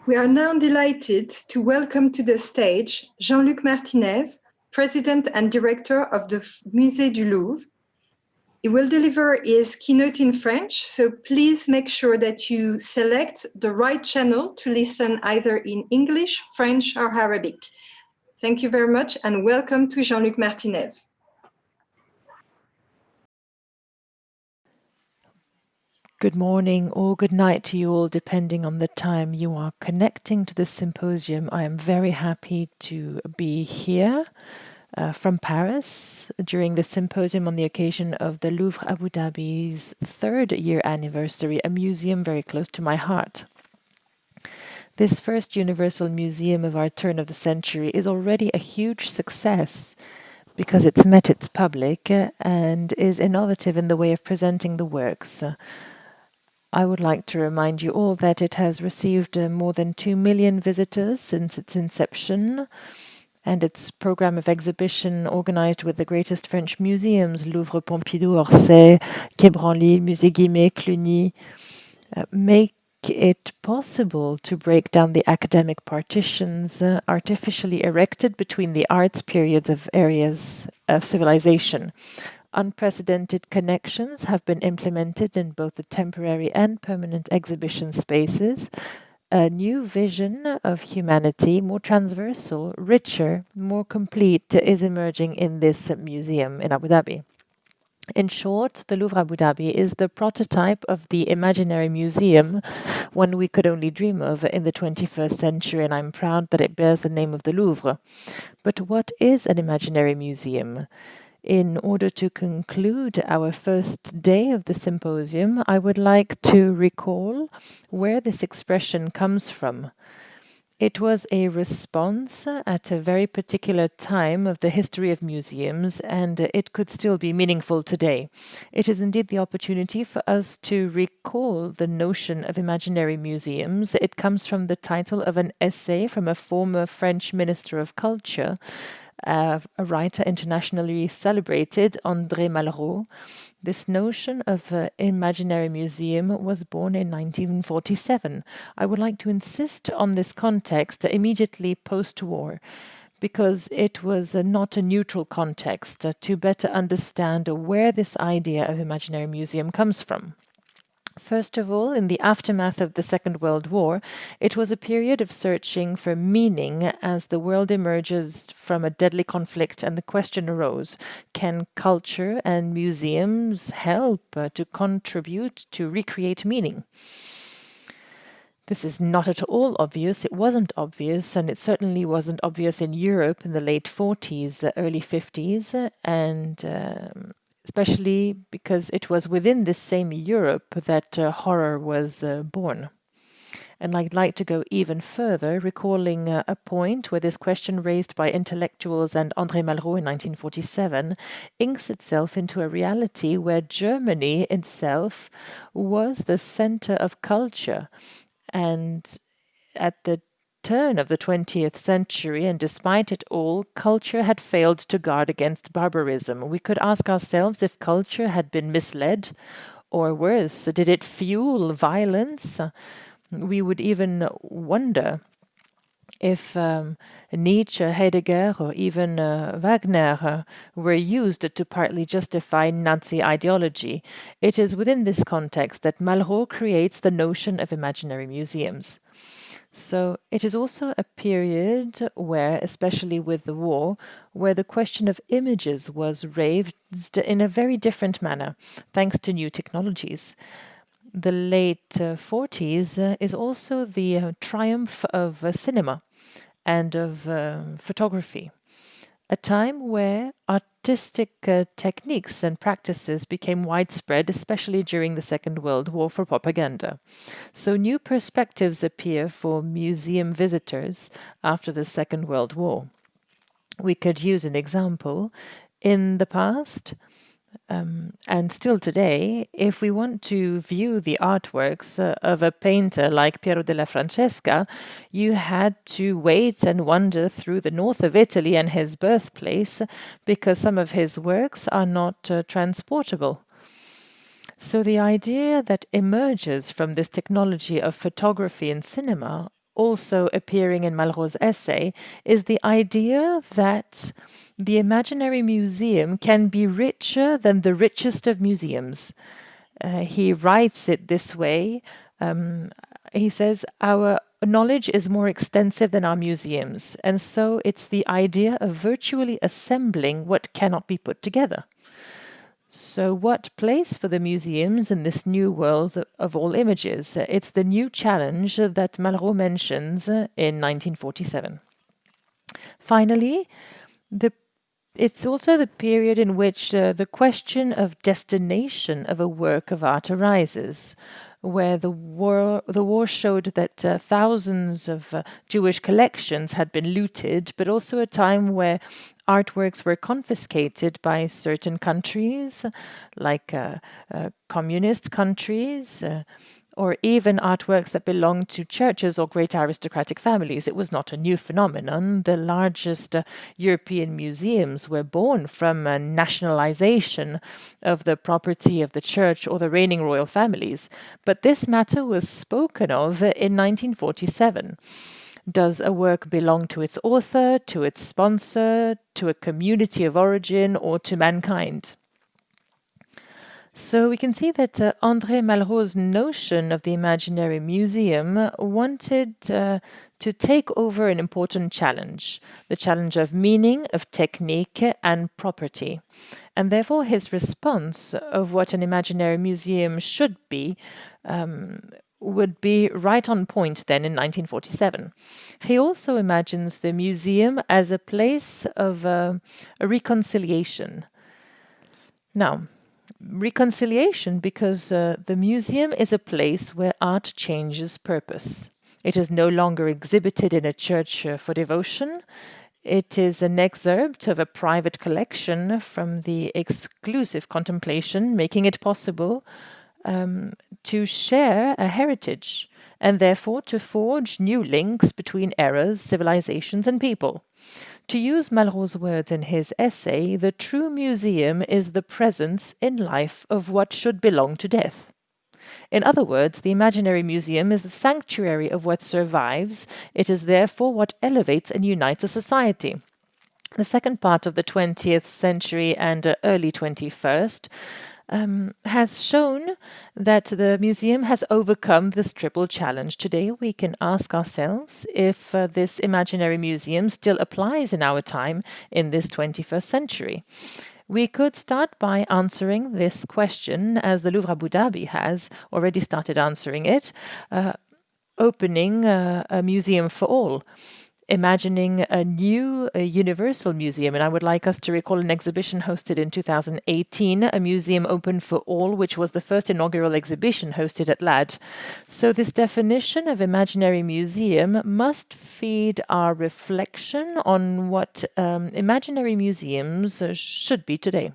We are now delighted to welcome to the stage Jean-Luc Martinez, President and Director of the Musée du Louvre. He will deliver his keynote in French, so please make sure that you select the right channel to listen either in English, French, or Arabic. Thank you very much and welcome to Jean-Luc Martinez. Good morning or good night to you all, depending on the time you are connecting to this symposium. I am very happy to be here from Paris during the symposium on the occasion of the Louvre Abu Dhabi's 3rd year anniversary, a museum very close to my heart. This first universal museum of our turn of the century is already a huge success because it's met its public and is innovative in the way of presenting the works. I would like to remind you all that it has received more than 2 million visitors since its inception, and its program of exhibition, organized with the greatest French museums, Louvre, Pompidou, Orsay, Quai Branly, Musée Guimet, Cluny, make it possible to break down the academic partitions artificially erected between the arts periods of areas of civilization. Unprecedented connections have been implemented in both the temporary and permanent exhibition spaces. A new vision of humanity, more transversal, richer, more complete, is emerging in this museum in Abu Dhabi. In short, the Louvre Abu Dhabi is the prototype of the imaginary museum, one we could only dream of in the 21st century, and I'm proud that it bears the name of the Louvre. But what is an imaginary museum? In order to conclude our first day of the symposium, I would like to recall where this expression comes from. It was a response at a very particular time of the history of museums, and it could still be meaningful today. It is indeed the opportunity for us to recall the notion of imaginary museums. It comes from the title of an essay from a former French Minister of Culture, a writer internationally celebrated, André Malraux. This notion of imaginary museum was born in 1947. I would like to insist on this context immediately post-war, because it was not a neutral context to better understand where this idea of imaginary museum comes from. First of all, in the aftermath of the Second World War, it was a period of searching for meaning as the world emerges from a deadly conflict, and the question arose, can culture and museums help to contribute to recreate meaning? This is not at all obvious. It wasn't obvious, and it certainly wasn't obvious in Europe in the late 40s, early 50s, and especially because it was within this same Europe that horror was born. And I'd like to go even further, recalling a point where this question raised by intellectuals and André Malraux in 1947 inks itself into a reality where Germany itself was the center of culture. And at the turn of the 20th century, and despite it all, culture had failed to guard against barbarism. We could ask ourselves if culture had been misled, or worse, did it fuel violence? We would even wonder if Nietzsche, Heidegger, or even Wagner were used to partly justify Nazi ideology. It is within this context that Malraux creates the notion of imaginary museums. So it is also a period where, especially with the war, where the question of images was raised in a very different manner, thanks to new technologies. The late 40s is also the triumph of cinema and of photography, a time where artistic techniques and practices became widespread, especially during the Second World War, for propaganda. So new perspectives appear for museum visitors after the Second World War. We could use an example. In the past, and still today, if we want to view the artworks of a painter like Piero della Francesca, you had to wait and wander through the north of Italy and his birthplace because some of his works are not transportable. So the idea that emerges from this technology of photography and cinema also appearing in Malraux's essay, is the idea that the imaginary museum can be richer than the richest of museums. He writes it this way. He says, our knowledge is more extensive than our museums, and so it's the idea of virtually assembling what cannot be put together. So what place for the museums in this new world of all images? It's the new challenge that Malraux mentions in 1947. Finally, it's also the period in which the question of destination of a work of art arises, where the war showed that thousands of Jewish collections had been looted, but also a time where artworks were confiscated by certain countries, like communist countries, or even artworks that belonged to churches or great aristocratic families. It was not a new phenomenon. The largest European museums were born from a nationalization of the property of the church or the reigning royal families. But this matter was spoken of in 1947. Does a work belong to its author, to its sponsor, to a community of origin, or to mankind? So we can see that André Malraux's notion of the imaginary museum wanted to take over an important challenge, the challenge of meaning, of technique, and property. And therefore his response of what an imaginary museum should be would be right on point then in 1947. He also imagines the museum as a place of a reconciliation. Now, reconciliation because the museum is a place where art changes purpose. It is no longer exhibited in a church for devotion. It is an excerpt of a private collection from the exclusive contemplation, making it possible to share a heritage and therefore to forge new links between eras, civilizations, and people. To use Malraux's words in his essay, the true museum is the presence in life of what should belong to death. In other words, the imaginary museum is the sanctuary of what survives. It is therefore what elevates and unites a society. The second part of the 20th century and early 21st has shown that the museum has overcome this triple challenge. Today we can ask ourselves if this imaginary museum still applies in our time in this 21st century. We could start by answering this question as the Louvre Abu Dhabi has already started answering it, opening a museum for all. Imagining a new universal museum. And I would like us to recall an exhibition hosted in 2018, a museum open for all, which was the first inaugural exhibition hosted at LAD. So this definition of imaginary museum must feed our reflection on what imaginary museums should be today,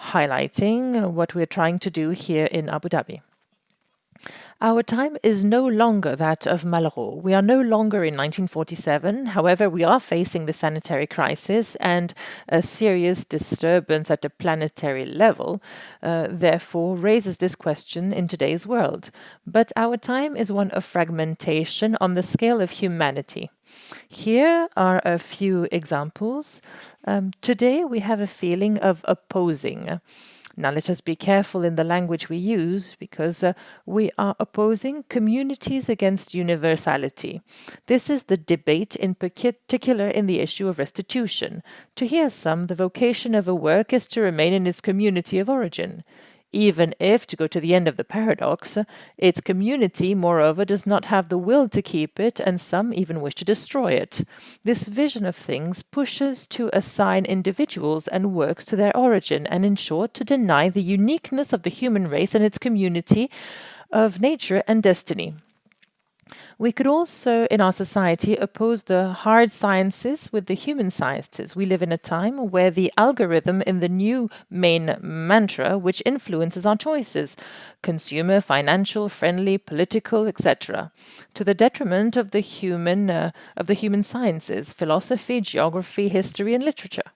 highlighting what we're trying to do here in Abu Dhabi. Our time is no longer that of Malraux. We are no longer in 1947. However, we are facing the sanitary crisis and a serious disturbance at a planetary level, therefore raises this question in today's world. But our time is one of fragmentation on the scale of humanity. Here are a few examples. Today we have a feeling of opposing. Now, let us be careful in the language we use because we are opposing communities against universality. This is the debate in particular in the issue of restitution. To hear some, the vocation of a work is to remain in its community of origin. Even if, to go to the end of the paradox, its community, moreover, does not have the will to keep it, and some even wish to destroy it. This vision of things pushes to assign individuals and works to their origin, and in short, to deny the uniqueness of the human race and its community of nature and destiny. We could also, in our society, oppose the hard sciences with the human sciences. We live in a time where the algorithm in the new main mantra, which influences our choices, consumer, financial, friendly, political, etc., to the detriment of the human sciences, philosophy, geography, history, and literature.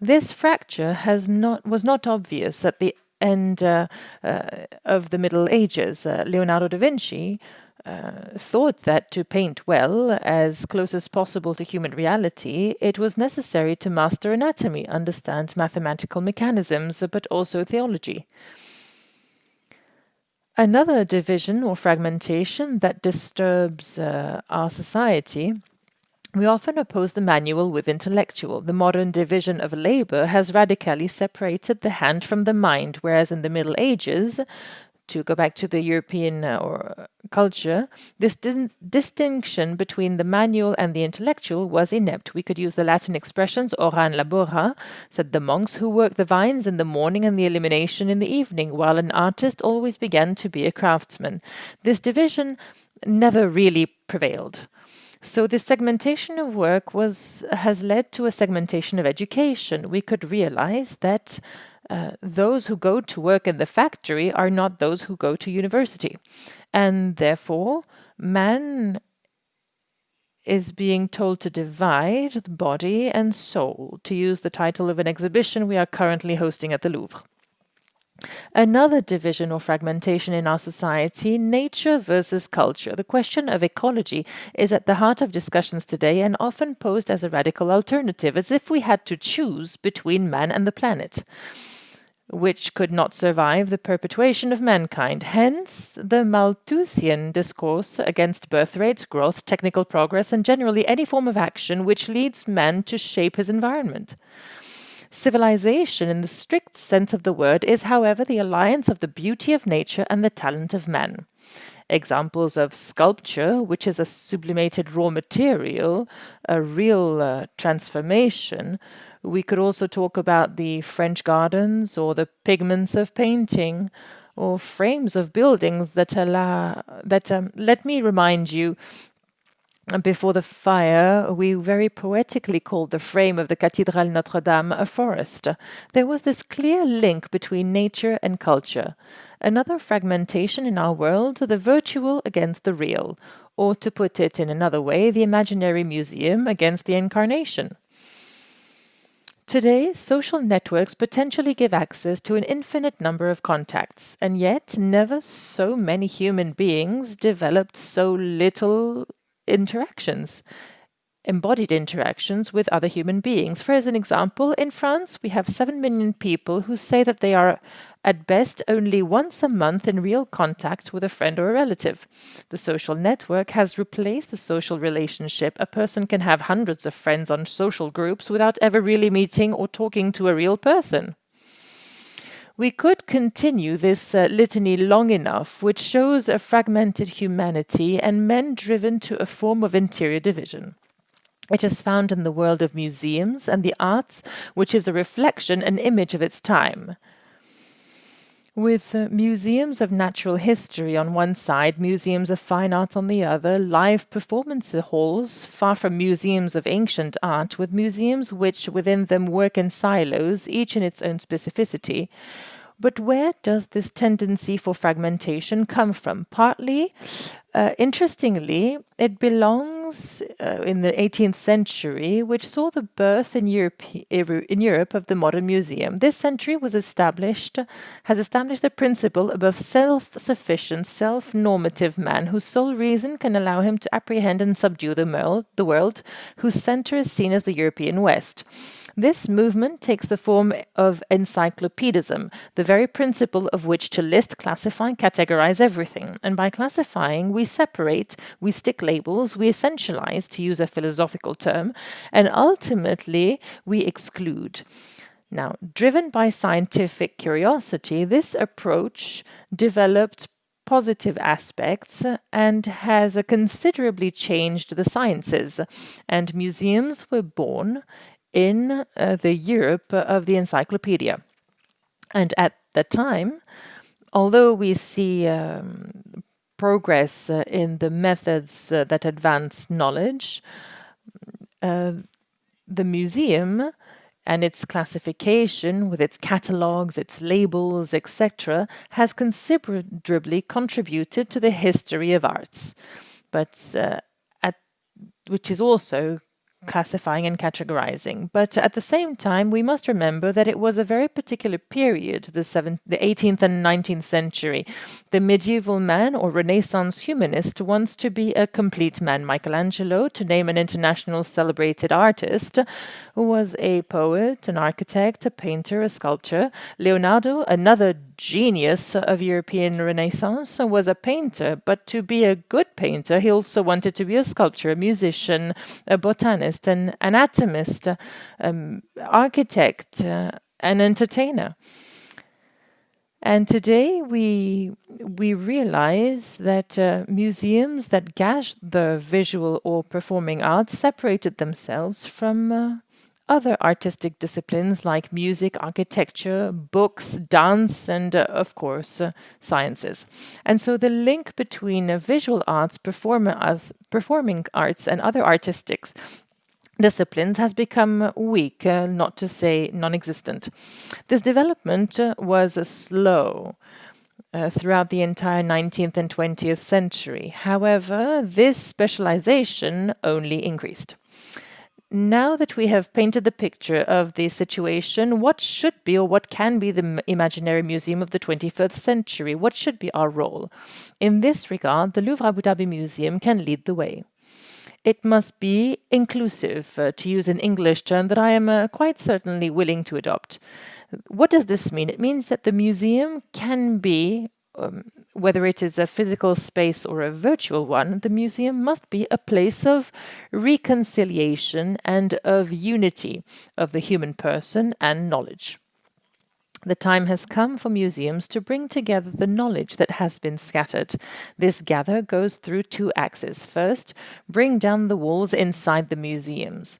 This fracture was not obvious at the end of the Middle Ages. Leonardo da Vinci thought that to paint well, as close as possible to human reality, it was necessary to master anatomy, understand mathematical mechanisms, but also theology. Another division or fragmentation that disturbs our society, we often oppose the manual with intellectual. The modern division of labor has radically separated the hand from the mind, whereas in the Middle Ages, to go back to the European culture, this distinction between the manual and the intellectual was inept. We could use the Latin expressions ora and labora, said the monks, who worked the vines in the morning and the illumination in the evening, while an artist always began to be a craftsman. This division never really prevailed. So this segmentation of work has led to a segmentation of education. We could realize that those who go to work in the factory are not those who go to university. And therefore, man is being told to divide body and soul, to use the title of an exhibition we are currently hosting at the Louvre. Another division or fragmentation in our society, nature versus culture. The question of ecology is at the heart of discussions today and often posed as a radical alternative, as if we had to choose between man and the planet, which could not survive the perpetuation of mankind. Hence, the Malthusian discourse against birth rates, growth, technical progress, and generally any form of action which leads man to shape his environment. Civilization, in the strict sense of the word, is, however, the alliance of the beauty of nature and the talent of man. Examples of sculpture, which is a sublimated raw material, a real transformation. We could also talk about the French gardens or the pigments of painting or frames of buildings that let me remind you, before the fire, we very poetically called the frame of the Cathédrale Notre-Dame a forest. There was this clear link between nature and culture. Another fragmentation in our world, the virtual against the real, or to put it in another way, the imaginary museum against the incarnation. Today, social networks potentially give access to an infinite number of contacts, and yet never so many human beings developed so little embodied interactions with other human beings. For as an example, in France, we have 7 million people who say that they are at best only once a month in real contact with a friend or a relative. The social network has replaced the social relationship. A person can have hundreds of friends on social groups without ever really meeting or talking to a real person. We could continue this litany long enough, which shows a fragmented humanity and men driven to a form of interior division. It is found in the world of museums and the arts, which is a reflection, an image of its time. With museums of natural history on one side, museums of fine art on the other, live performance halls, far from museums of ancient art, with museums which within them work in silos, each in its own specificity. But where does this tendency for fragmentation come from? Partly, interestingly, it belongs in the 18th century, which saw the birth in Europe of the modern museum. This century has established the principle of a self-sufficient, self-normative man whose sole reason can allow him to apprehend and subdue the world, whose center is seen as the European West. This movement takes the form of encyclopedism, the very principle of which to list, classify, categorize everything. And by classifying, we separate, we stick labels, we essentialize, to use a philosophical term, and ultimately we exclude. Now, driven by scientific curiosity, this approach developed positive aspects and has considerably changed the sciences, and museums were born in the Europe of the encyclopedia. And at the time, although we see progress in the methods that advance knowledge, the museum and its classification with its catalogues, its labels, etc., has considerably contributed to the history of arts, but which is also classifying and categorizing. But at the same time, we must remember that it was a very particular period, the 18th and 19th century. The medieval man or Renaissance humanist wants to be a complete man. Michelangelo, to name an international celebrated artist, was a poet, an architect, a painter, a sculptor. Leonardo, another genius of European Renaissance, was a painter, but to be a good painter, he also wanted to be a sculptor, a musician, a botanist, an anatomist, architect, an entertainer. And today we realize that museums that gauged the visual or performing arts separated themselves from other artistic disciplines like music, architecture, books, dance, and of course, sciences. And so the link between visual arts, performing arts, and other artistics disciplines has become weak, not to say non-existent. This development was slow throughout the entire 19th and 20th century. However, this specialization only increased. Now that we have painted the picture of the situation, what should be or what can be the imaginary museum of the 21st century? What should be our role? In this regard, the Louvre Abu Dhabi Museum can lead the way. It must be inclusive, to use an English term that I am quite certainly willing to adopt. What does this mean? It means that the museum can be, whether it is a physical space or a virtual one, the museum must be a place of reconciliation and of unity of the human person and knowledge. The time has come for museums to bring together the knowledge that has been scattered. This gather goes through two axes. First, bring down the walls inside the museums.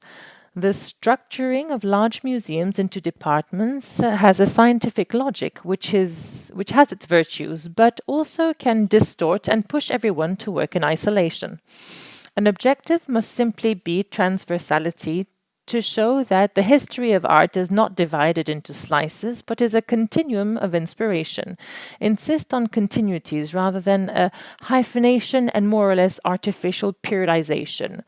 The structuring of large museums into departments has a scientific logic which has its virtues, but also can distort and push everyone to work in isolation. An objective must simply be transversality, to show that the history of art is not divided into slices, but is a continuum of inspiration. Insist on continuities rather than a hyphenation and more or less artificial periodization.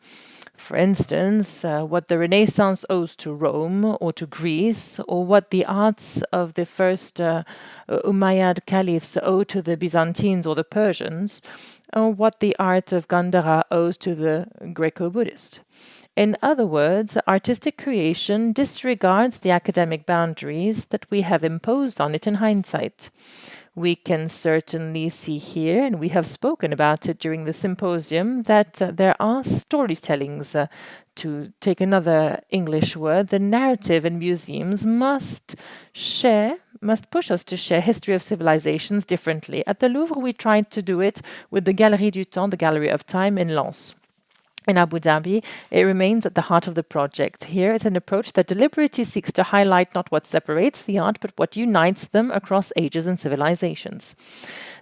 For instance, what the Renaissance owes to Rome or to Greece, or what the arts of the first Umayyad caliphs owe to the Byzantines or the Persians, or what the art of Gandhara owes to the Greco-Buddhist. In other words, artistic creation disregards the academic boundaries that we have imposed on it in hindsight. We can certainly see here, and we have spoken about it during the symposium, that there are storytellings. To take another English word, the narrative in museums must push us to share history of civilizations differently. At the Louvre, we tried to do it with the Galerie du Temps, the Gallery of Time in Lens. In Abu Dhabi, it remains at the heart of the project. Here, it's an approach that deliberately seeks to highlight not what separates the art, but what unites them across ages and civilizations.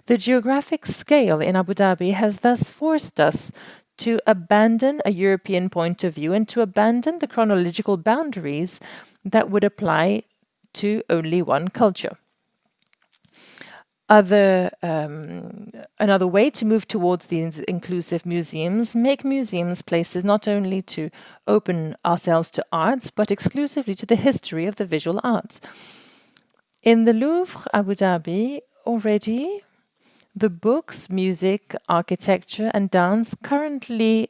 The geographic scale in Abu Dhabi has thus forced us to abandon a European point of view and to abandon the chronological boundaries that would apply to only one culture. Another way to move towards these inclusive museums, make museums places not only to open ourselves to arts, but exclusively to the history of the visual arts. In the Louvre Abu Dhabi, already, the books, music, architecture, and dance currently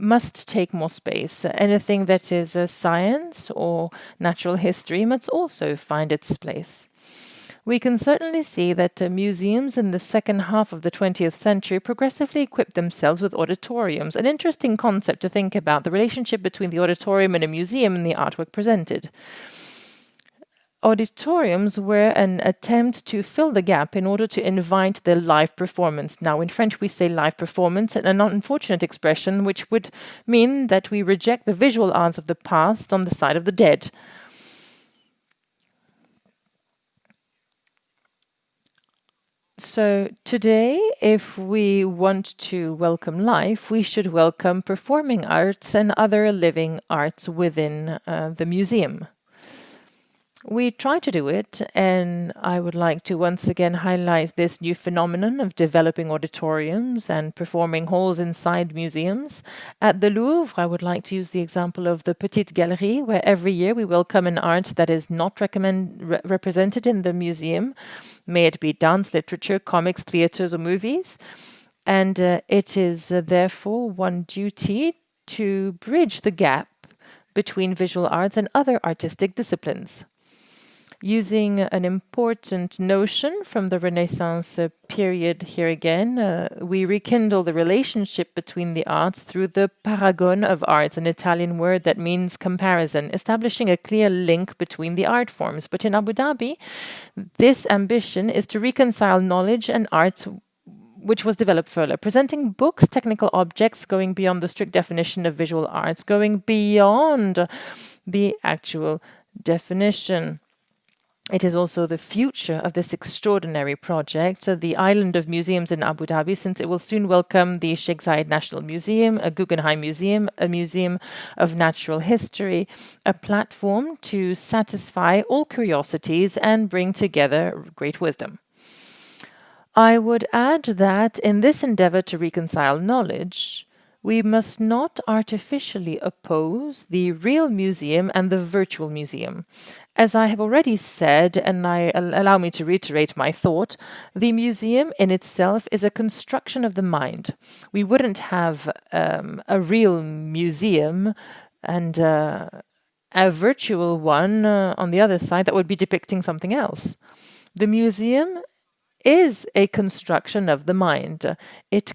must take more space. Anything that is science or natural history must also find its place. We can certainly see that museums in the second half of the 20th century progressively equipped themselves with auditoriums, an interesting concept to think about, the relationship between the auditorium and a museum and the artwork presented. Auditoriums were an attempt to fill the gap in order to invite the live performance. Now, in French, we say live performance, an unfortunate expression which would mean that we reject the visual arts of the past on the side of the dead. So today, if we want to welcome life, we should welcome performing arts and other living arts within the museum. We try to do it, and I would like to once again highlight this new phenomenon of developing auditoriums and performing halls inside museums. At the Louvre, I would like to use the example of the Petite Galerie, where every year we welcome an art that is not represented in the museum, may it be dance, literature, comics, theaters, or movies. And it is therefore one duty to bridge the gap between visual arts and other artistic disciplines. Using an important notion from the Renaissance period here again, we rekindle the relationship between the arts through the paragon of arts, an Italian word that means comparison, establishing a clear link between the art forms. But in Abu Dhabi, this ambition is to reconcile knowledge and arts which was developed further, presenting books, technical objects, going beyond the strict definition of visual arts, going beyond the actual definition. It is also the future of this extraordinary project, the Island of Museums in Abu Dhabi, since it will soon welcome the Sheikh Zayed National Museum, a Guggenheim Museum, a museum of natural history, a platform to satisfy all curiosities and bring together great wisdom. I would add that in this endeavor to reconcile knowledge, we must not artificially oppose the real museum and the virtual museum. As I have already said, and allow me to reiterate my thought, the museum in itself is a construction of the mind. We wouldn't have a real museum and a virtual one on the other side that would be depicting something else. The museum is a construction of the mind. It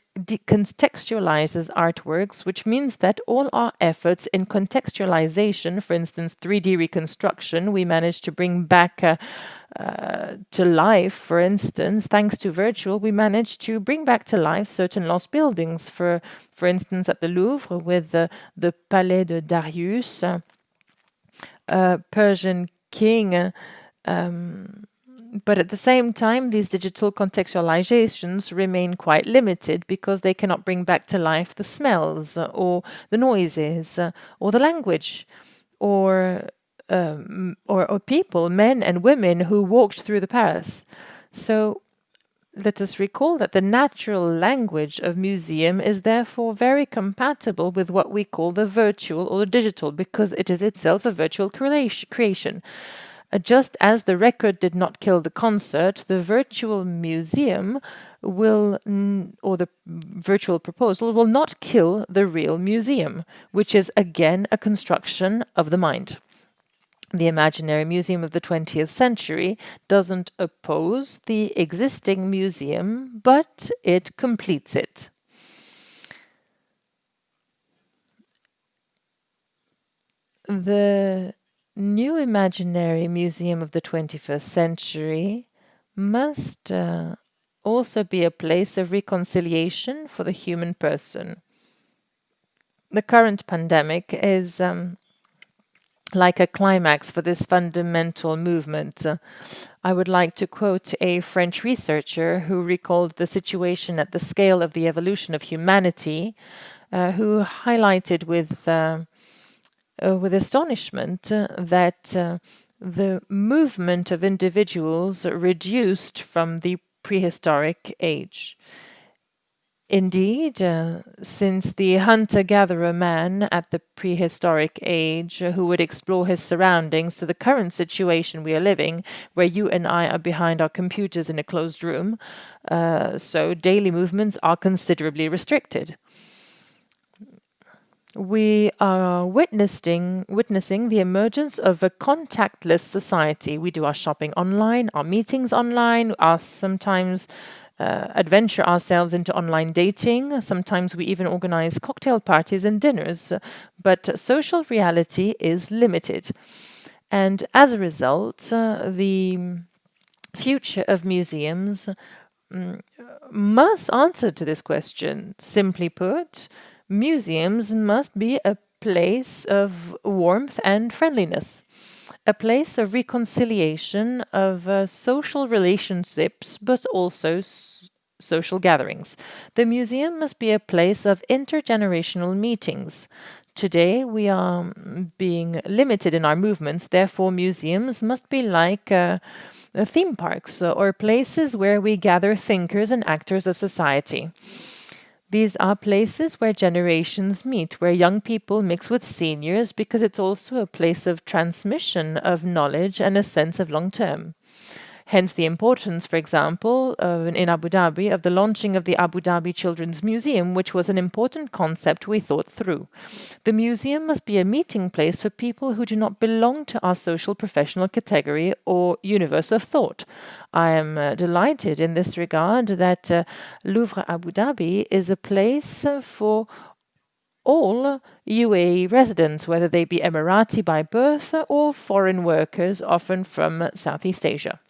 contextualizes artworks, which means that all our efforts in contextualization, for instance, 3D reconstruction, we managed to bring back to life, for instance, thanks to virtual, we managed to bring back to life certain lost buildings. For instance, at the Louvre with the Palais de Darius, Persian king. But at the same time, these digital contextualizations remain quite limited because they cannot bring back to life the smells or the noises or the language or people, men and women who walked through the Paris. So let us recall that the natural language of museum is therefore very compatible with what we call the virtual or the digital, because it is itself a virtual creation. Just as the record did not kill the concert, the virtual museum will, or the virtual proposal, will not kill the real museum, which is again a construction of the mind. The imaginary museum of the 20th century doesn't oppose the existing museum, but it completes it. The new imaginary museum of the 21st century must also be a place of reconciliation for the human person. The current pandemic is like a climax for this fundamental movement. I would like to quote a French researcher who recalled the situation at the scale of the evolution of humanity, who highlighted with astonishment that the movement of individuals reduced from the prehistoric age. Indeed, since the hunter-gatherer man at the prehistoric age who would explore his surroundings to the current situation we are living, where you and I are behind our computers in a closed room, so daily movements are considerably restricted. We are witnessing the emergence of a contactless society. We do our shopping online, our meetings online, sometimes adventure ourselves into online dating. Sometimes we even organize cocktail parties and dinners. But social reality is limited. And as a result, the future of museums must answer to this question. Simply put, museums must be a place of warmth and friendliness, a place of reconciliation of social relationships, but also social gatherings. The museum must be a place of intergenerational meetings Today, we are being limited in our movements. Therefore, museums must be like theme parks or places where we gather thinkers and actors of society. These are places where generations meet, where young people mix with seniors, because it's also a place of transmission of knowledge and a sense of long term. Hence the importance, for example, in Abu Dhabi, of the launching of the Abu Dhabi Children's Museum, which was an important concept we thought through. The museum must be a meeting place for people who do not belong to our social professional category or universe of thought. I am delighted in this regard that Louvre Abu Dhabi is a place for all UAE residents, whether they be Emirati by birth or foreign workers, often from Southeast Asia.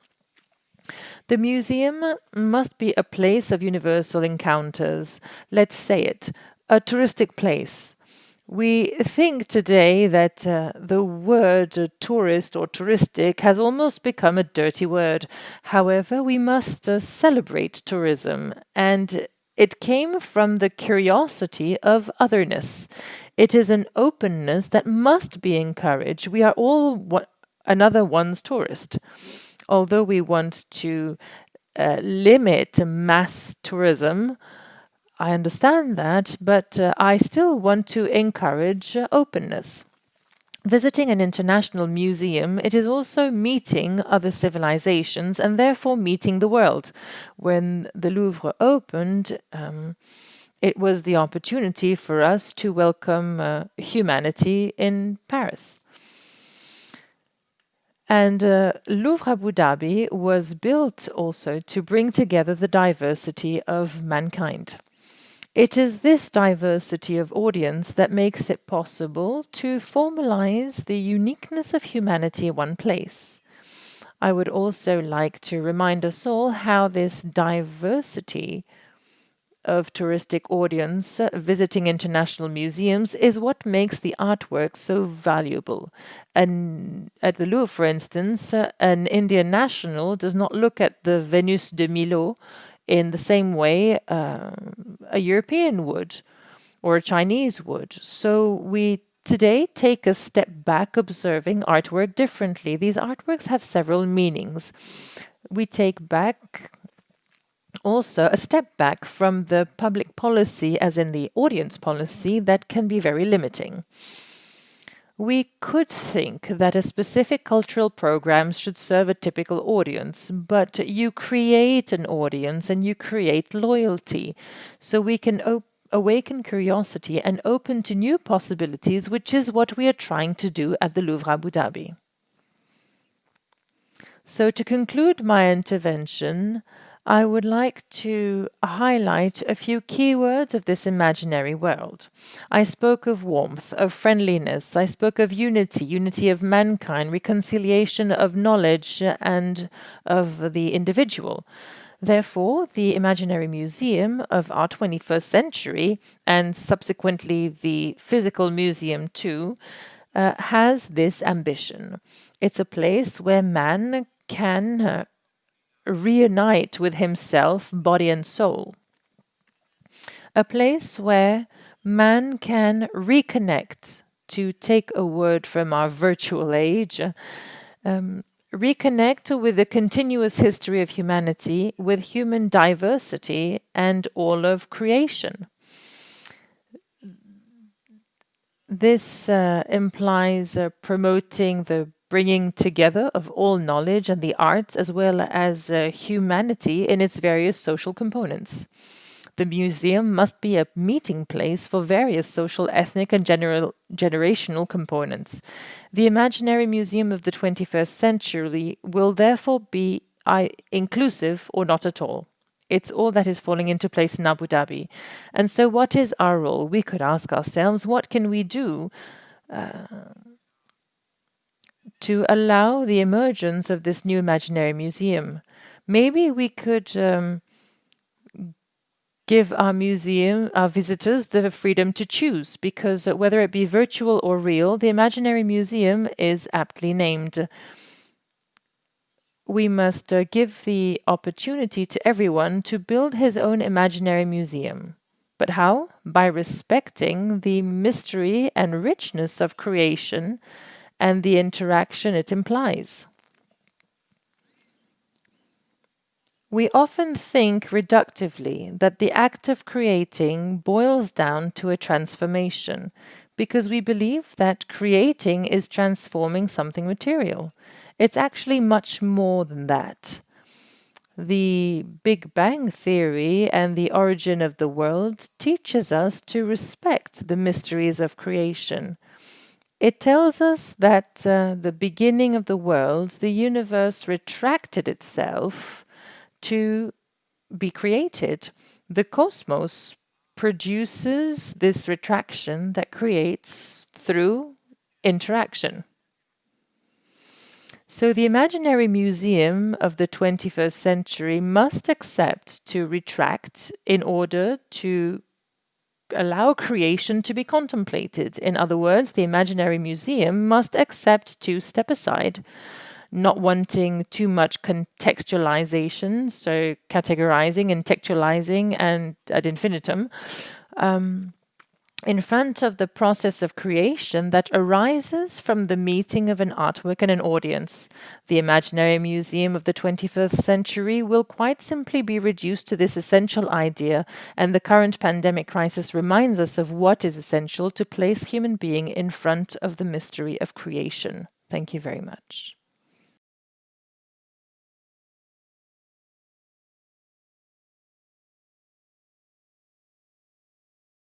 The museum must be a place of universal encounters. Let's say it, a touristic place. We think today that the word tourist or touristic has almost become a dirty word. However, we must celebrate tourism, and it came from the curiosity of otherness. It is an openness that must be encouraged. We are all another one's tourist. Although we want to limit mass tourism, I understand that, but I still want to encourage openness. Visiting an international museum, it is also meeting other civilizations and therefore meeting the world. When the Louvre opened, it was the opportunity for us to welcome humanity in Paris. And Louvre Abu Dhabi was built also to bring together the diversity of mankind. It is this diversity of audience that makes it possible to formalize the uniqueness of humanity in one place. I would also like to remind us all how this diversity of touristic audience visiting international museums is what makes the artwork so valuable. And at the Louvre, for instance, an Indian national does not look at the Venus de Milo in the same way a European would or a Chinese would. So we today take a step back observing artwork differently. These artworks have several meanings. We take back also a step back from the public policy, as in the audience policy, that can be very limiting. We could think that a specific cultural program should serve a typical audience, but you create an audience and you create loyalty. So we can awaken curiosity and open to new possibilities, which is what we are trying to do at the Louvre Abu Dhabi. So to conclude my intervention, I would like to highlight a few keywords of this imaginary world. I spoke of warmth, of friendliness. I spoke of unity, unity of mankind, reconciliation of knowledge and of the individual. Therefore, the Imaginary Museum of our 21st century, and subsequently the Physical Museum too, has this ambition. It's a place where man can reunite with himself, body and soul. A place where man can reconnect, to take a word from our virtual age, reconnect with the continuous history of humanity, with human diversity and all of creation. This implies promoting the bringing together of all knowledge and the arts, as well as humanity in its various social components. The museum must be a meeting place for various social, ethnic, and generational components. The Imaginary Museum of the 21st century will therefore be inclusive or not at all. It's all that is falling into place in Abu Dhabi. And so what is our role? We could ask ourselves, what can we do to allow the emergence of this new imaginary museum? Maybe we could give our museum, our visitors, the freedom to choose, because whether it be virtual or real, the Imaginary Museum is aptly named. We must give the opportunity to everyone to build his own imaginary museum. But how? By respecting the mystery and richness of creation and the interaction it implies. We often think reductively that the act of creating boils down to a transformation, because we believe that creating is transforming something material. It's actually much more than that. The Big Bang Theory and the origin of the world teaches us to respect the mysteries of creation. It tells us that the beginning of the world, the universe retracted itself to be created. The cosmos produces this retraction that creates through interaction. So the imaginary museum of the 21st century must accept to retract in order to allow creation to be contemplated. In other words, the imaginary museum must accept to step aside, not wanting too much contextualization, so categorizing and textualizing and ad infinitum, in front of the process of creation that arises from the meeting of an artwork and an audience. The imaginary museum of the 21st century will quite simply be reduced to this essential idea, and the current pandemic crisis reminds us of what is essential to place human being in front of the mystery of creation. Thank you very much.